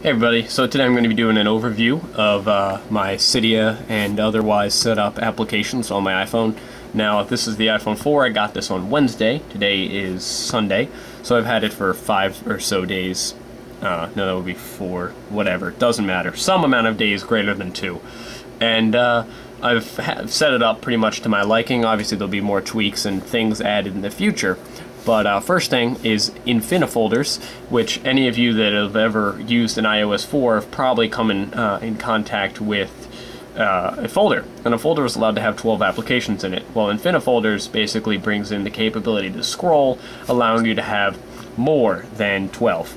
Hey everybody, so today I'm going to be doing an overview of my Cydia and otherwise set up applications on my iPhone. Now this is the iPhone 4, I got this on Wednesday, today is Sunday, so I've had it for 5 or so days. No, that would be 4, whatever, doesn't matter, some amount of days greater than 2. And I've set it up pretty much to my liking. Obviously there'll be more tweaks and things added in the future. But first thing is Infinifolders, which any of you that have ever used an iOS 4 have probably come in contact with a folder. And a folder is allowed to have 12 applications in it. Well, Infinifolders basically brings in the capability to scroll, allowing you to have more than 12.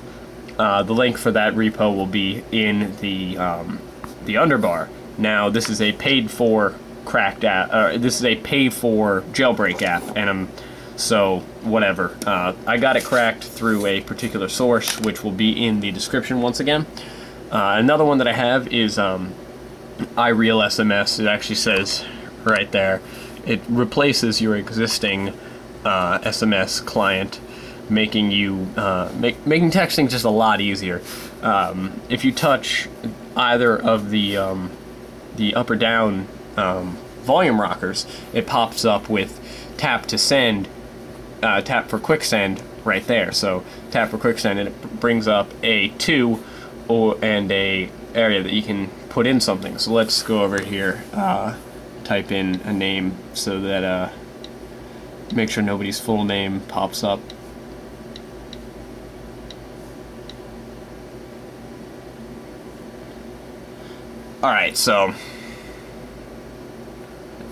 The link for that repo will be in the underbar. Now, this is a paid-for cracked app. This is a pay-for jailbreak app, and so, whatever. I got it cracked through a particular source, which will be in the description once again. Another one that I have is iReal SMS. It actually says right there, it replaces your existing SMS client, making you making texting just a lot easier. If you touch either of the up or down volume rockers, it pops up with tap to send. Tap for quick send right there. So tap for quick send, and it brings up a to and a area that you can put in something. So let's go over here, type in a name so that make sure nobody's full name pops up. Alright, so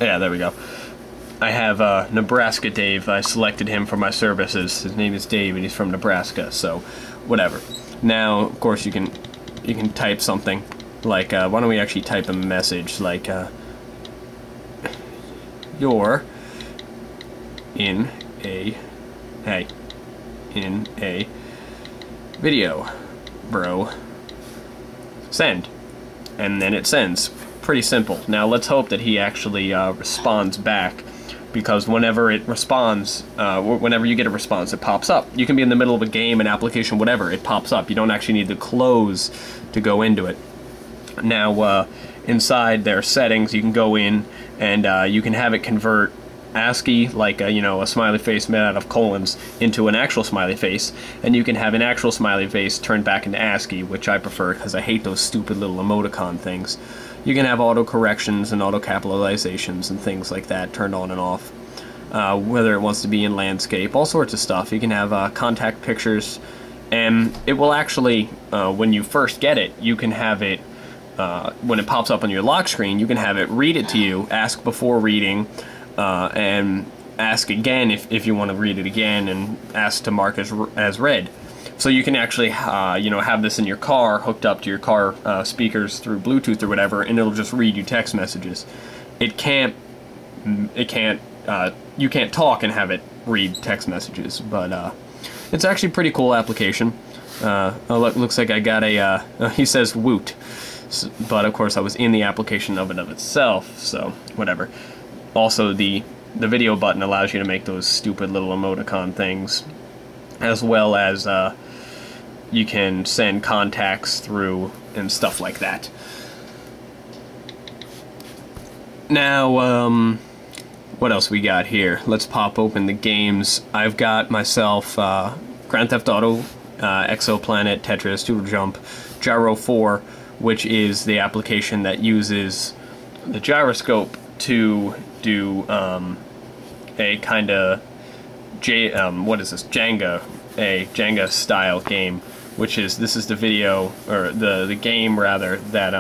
yeah, there we go. I have Nebraska Dave. I selected him for my services. His name is Dave, and he's from Nebraska. So, whatever. Now, of course, you can type something like. Why don't we actually type a message like, "You're in a video, bro. Send," and then it sends. Pretty simple. Now, let's hope that he actually responds back. Because whenever it responds, whenever you get a response, it pops up. You can be in the middle of a game, an application, whatever, it pops up. You don't actually need to close to go into it. Now, inside their settings, you can go in and you can have it convert ASCII, like a smiley face made out of colons, into an actual smiley face, and you can have an actual smiley face turned back into ASCII, which I prefer because I hate those stupid little emoticon things. You can have auto corrections and auto capitalizations and things like that turned on and off. Whether it wants to be in landscape, all sorts of stuff. You can have contact pictures, and it will actually, when you first get it, you can have it, when it pops up on your lock screen, you can have it read it to you, ask before reading, and ask again if you want to read it again, and ask to mark as read. So you can actually, have this in your car, hooked up to your car speakers through Bluetooth or whatever, and it'll just read you text messages. You can't talk and have it read text messages, but it's actually a pretty cool application. Looks like I got a, he says woot, but of course I was in the application of itself, so whatever. Also, the video button allows you to make those stupid little emoticon things, as well as you can send contacts through and stuff like that. Now, what else we got here? Let's pop open the games. I've got myself Grand Theft Auto, Exoplanet, Tetris, Doodle Jump, Gyro 4, which is the application that uses the gyroscope to do a kind of what is this? A Jenga style game, which is, this is the video, or the game rather, that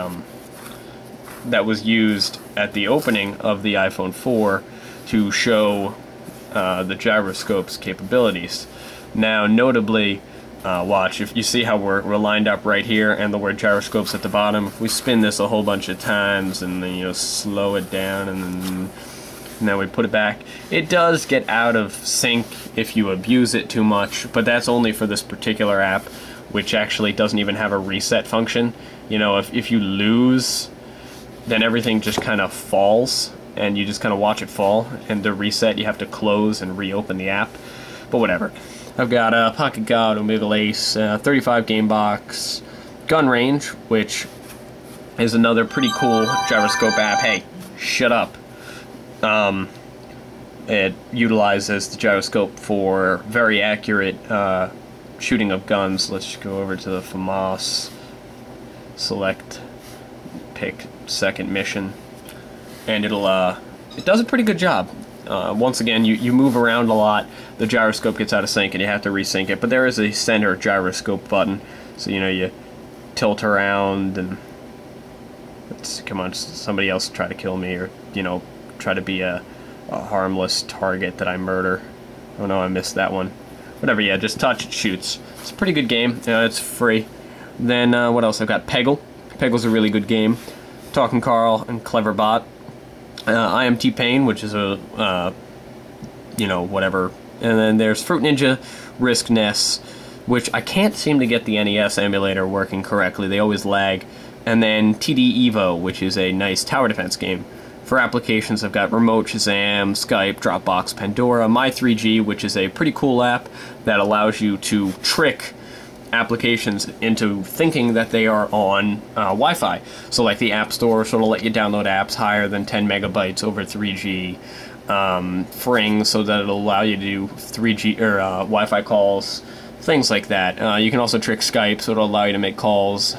was used at the opening of the iPhone 4 to show the gyroscope's capabilities. Now, notably, watch, if you see how we're lined up right here and the word gyroscope's at the bottom, if we spin this a whole bunch of times and then slow it down and then we put it back, it does get out of sync if you abuse it too much, but that's only for this particular app, which actually doesn't even have a reset function. If you lose, then everything just kind of falls, and you just kind of watch it fall, and to reset you have to close and reopen the app, but whatever. I've got Pocket God, Omegle Ace, 35 game box, Gun Range, which is another pretty cool gyroscope app. Hey, shut up. It utilizes the gyroscope for very accurate shooting of guns. Let's go over to the FAMAS, select, pick second mission, and it does a pretty good job. Once again, you move around a lot, the gyroscope gets out of sync and you have to resync it, but there is a center gyroscope button, so you tilt around and come on, somebody else try to kill me, or try to be a harmless target that I murder. Oh no, I missed that one. Whatever, yeah, just touch, it shoots. It's a pretty good game. It's free. Then what else? I've got Peggle. Peggle's a really good game. Talking Carl and Cleverbot. I Am T-Pain, which is a whatever. And then there's Fruit Ninja, Risk Ness, which I can't seem to get the NES emulator working correctly. They always lag. And then TD Evo, which is a nice tower defense game. For applications, I've got Remote, Shazam, Skype, Dropbox, Pandora, My3G, which is a pretty cool app that allows you to trick applications into thinking that they are on Wi-Fi. So like the App Store, so it'll let you download apps higher than 10 megabytes over 3G. Fring, so that it'll allow you to do 3G or Wi-Fi calls, things like that. You can also trick Skype, so it'll allow you to make calls.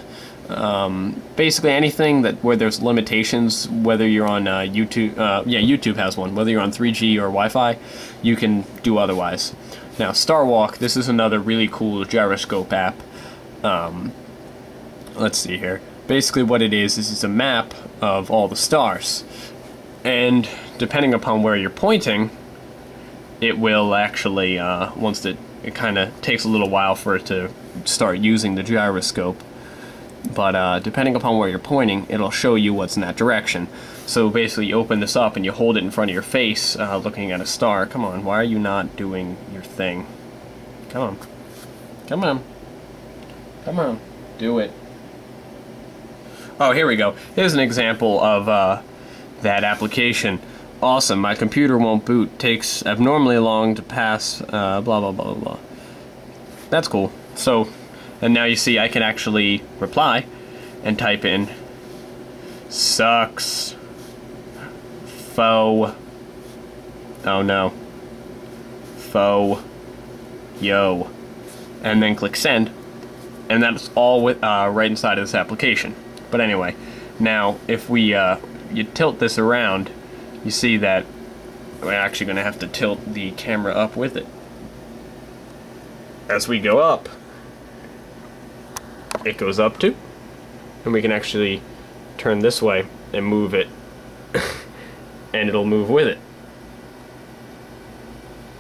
Basically anything where there's limitations, whether you're on YouTube, YouTube has one, whether you're on 3G or Wi-Fi, you can do otherwise. Now, Starwalk, this is another really cool gyroscope app. Let's see here. Basically what it is it's a map of all the stars. And depending upon where you're pointing, it will actually, it kind of takes a little while for it to start using the gyroscope. But depending upon where you're pointing, it'll show you what's in that direction. So basically you open this up and you hold it in front of your face, looking at a star. Come on, why are you not doing your thing? Come on. Come on. Come on. Do it. Oh, here we go. Here's an example of that application. Awesome, my computer won't boot. Takes abnormally long to pass, blah, blah, blah, blah. That's cool. So, and now you see I can actually reply and type in sucks faux, oh no, faux yo, and then click send, and that's all with right inside of this application. But anyway, now if we you tilt this around, you see that we're actually going to have to tilt the camera up with it. As we go up, it goes up too, and we can actually turn this way and move it and it'll move with it.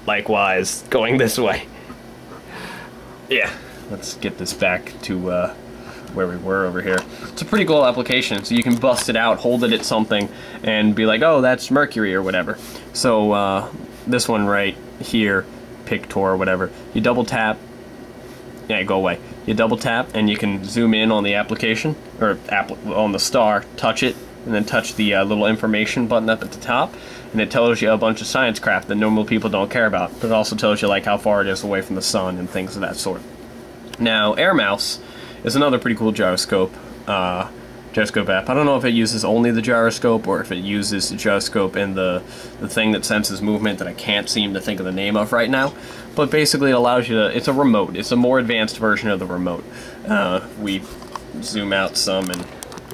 Likewise, going this way. Yeah, let's get this back to where we were over here. It's a pretty cool application, so you can bust it out, hold it at something, and be like, oh, that's Mercury or whatever. So this one right here, Pictor or whatever, you double tap, yeah, go away. You double tap and you can zoom in on the application, or on the star, touch it, and then touch the little information button up at the top, and it tells you a bunch of science crap that normal people don't care about, but it also tells you like how far it is away from the sun and things of that sort. Now, Air Mouse is another pretty cool gyroscope app. I don't know if it uses only the gyroscope or if it uses the gyroscope and the thing that senses movement that I can't seem to think of the name of right now. But basically it allows you to, it's a remote. It's a more advanced version of the remote. We zoom out some and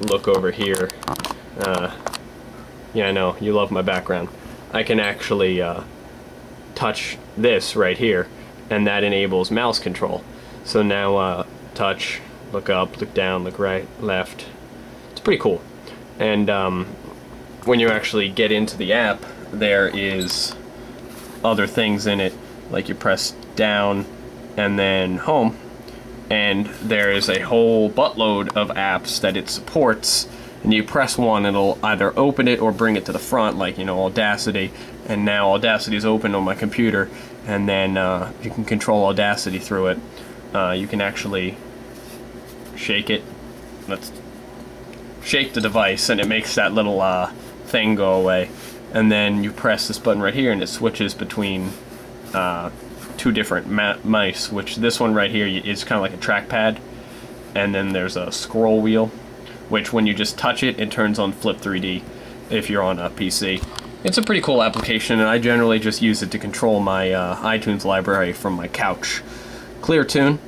look over here. Yeah, I know, you love my background. I can actually touch this right here, and that enables mouse control. So now touch, look up, look down, look right, left. It's pretty cool. And when you actually get into the app, there is other things in it, like you press down and then home, and there is a whole buttload of apps that it supports, and you press one, it'll either open it or bring it to the front, like, you know, Audacity. And now Audacity is open on my computer, and then you can control Audacity through it. You can actually shake it. Let's shake the device, and it makes that little thing go away. And then you press this button right here, and it switches between two different mice, which this one right here is kind of like a trackpad, and then there's a scroll wheel, which when you just touch it, it turns on Flip 3D if you're on a PC. It's a pretty cool application, and I generally just use it to control my iTunes library from my couch. ClearTune,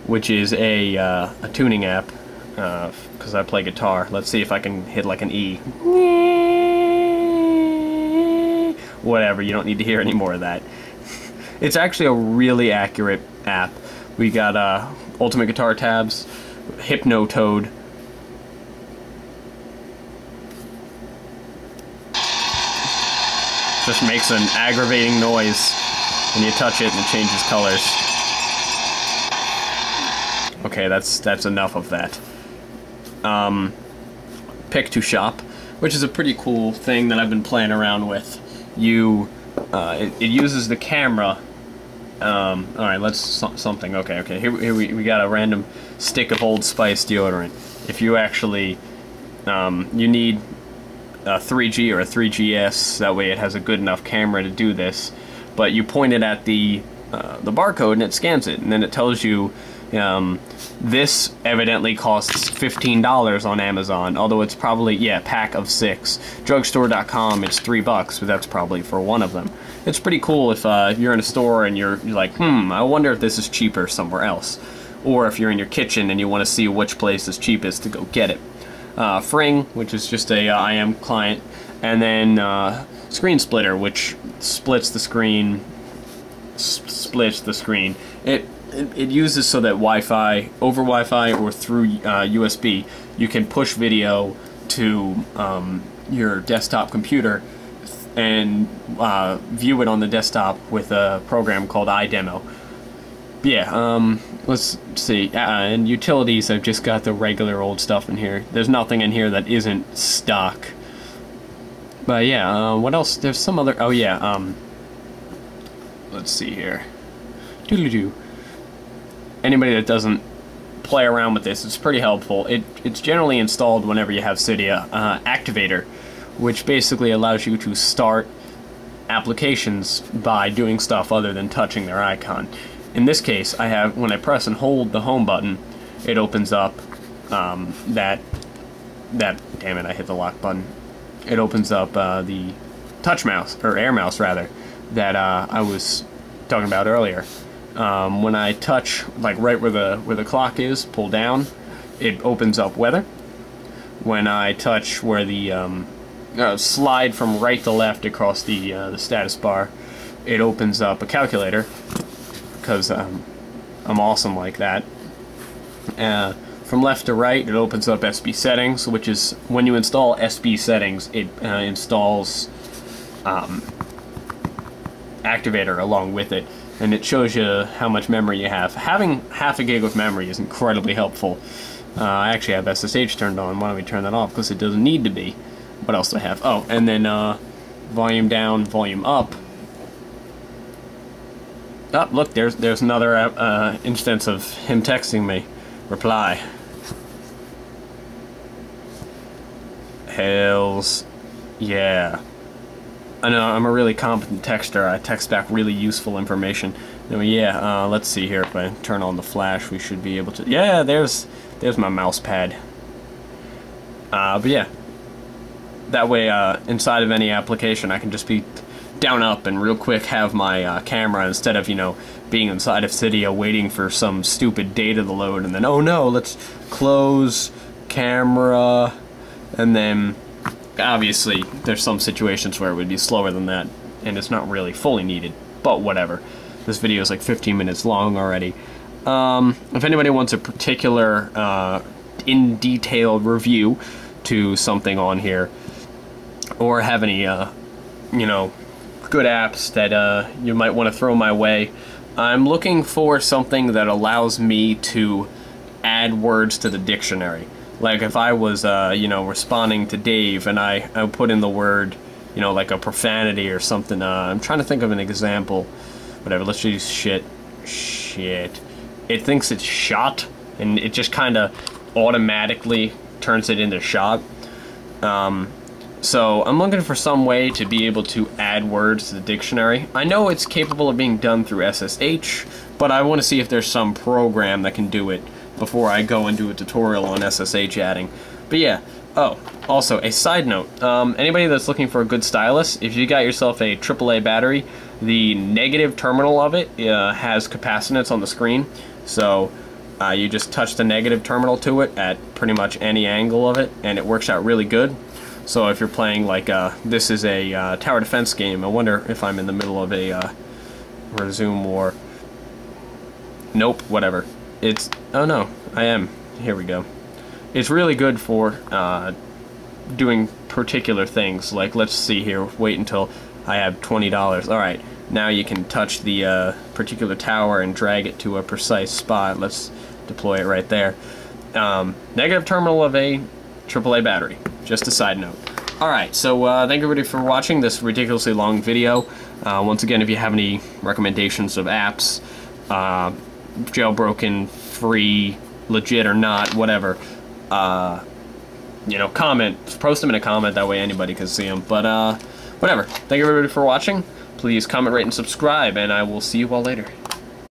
which is a tuning app, because I play guitar. Let's see if I can hit like an E. Whatever, you don't need to hear any more of that. It's actually a really accurate app. We got Ultimate Guitar tabs, Hypnotoad. Just makes an aggravating noise when you touch it and it changes colors. Okay, that's enough of that. Pick to Shop, which is a pretty cool thing that I've been playing around with. It uses the camera. Alright, let's something. Okay. Here we got a random stick of Old Spice deodorant. If you actually, you need a 3G or a 3GS, that way it has a good enough camera to do this. But you point it at the barcode and it scans it, and then it tells you this evidently costs $15 on Amazon, although it's probably, yeah, pack of 6. Drugstore.com, it's $3, but that's probably for one of them. It's pretty cool if you're in a store and you're like, I wonder if this is cheaper somewhere else. Or if you're in your kitchen and you want to see which place is cheapest to go get it. Fring, which is just a IM client, and then Screen Splitter, which splits the screen. It uses so that Wi-Fi, over Wi-Fi or through USB, you can push video to your desktop computer and view it on the desktop with a program called iDemo. Yeah, let's see. And utilities, I've just got the regular old stuff in here. There's nothing in here that isn't stock. But yeah, what else? There's some other. Oh yeah. Let's see here. Doodle-doo. Anybody that doesn't play around with this, it's pretty helpful. It's generally installed whenever you have Cydia. Activator, which basically allows you to start applications by doing stuff other than touching their icon. In this case, I have, when I press and hold the home button, it opens up damn it, I hit the lock button. It opens up the touch mouse, or air mouse rather, that I was talking about earlier. When I touch, like right where the clock is, pull down, it opens up weather. When I touch where the slide from right to left across the status bar, it opens up a calculator, because I'm awesome like that. From left to right, it opens up SB settings, which is when you install SB settings, it installs Activator along with it, and it shows you how much memory you have. Having half a gig of memory is incredibly helpful. I actually have SSH turned on. Why don't we turn that off? Because it doesn't need to be. What else do I have? Oh, and then volume down, volume up. Oh, look, there's another instance of him texting me. Reply. Hells yeah. I know, I'm a really competent texter. I text back really useful information. No, yeah, let's see here. If I turn on the flash, we should be able to... Yeah, there's my mouse pad. But yeah. That way, inside of any application, I can just be down up and real quick have my camera, instead of, you know, being inside of Cydia waiting for some stupid data to load, and then, oh no, let's close camera, and then obviously there's some situations where it would be slower than that, and it's not really fully needed, but whatever. This video is like 15 minutes long already. If anybody wants a particular in-detail review to something on here, or have any you know, good apps that you might want to throw my way, I'm looking for something that allows me to add words to the dictionary. Like if I was, you know, responding to Dave and I put in the word, you know, like a profanity or something. I'm trying to think of an example. Whatever, let's use shit. Shit. It thinks it's shot, and it just kind of automatically turns it into shot. So I'm looking for some way to be able to add words to the dictionary. I know it's capable of being done through SSH, but I want to see if there's some program that can do it before I go into a tutorial on SSH adding. But yeah, oh, also a side note, anybody that's looking for a good stylus, if you got yourself a AAA battery, the negative terminal of it has capacitance on the screen, so you just touch the negative terminal to it at pretty much any angle of it, and it works out really good. So if you're playing like, this is a tower defense game, I wonder if I'm in the middle of a resume war. Nope, whatever. It's, oh no, I am. Here we go. It's really good for doing particular things, like let's see here, wait until I have $20. Alright, now you can touch the particular tower and drag it to a precise spot. Let's deploy it right there. Negative terminal of a AAA battery, just a side note. Alright, so thank everybody for watching this ridiculously long video. Once again, if you have any recommendations of apps, jailbroken, free, legit or not, whatever, you know, post them in a comment, that way anybody can see them. But whatever, thank everybody for watching. Please comment, rate, and subscribe, and I will see you all later.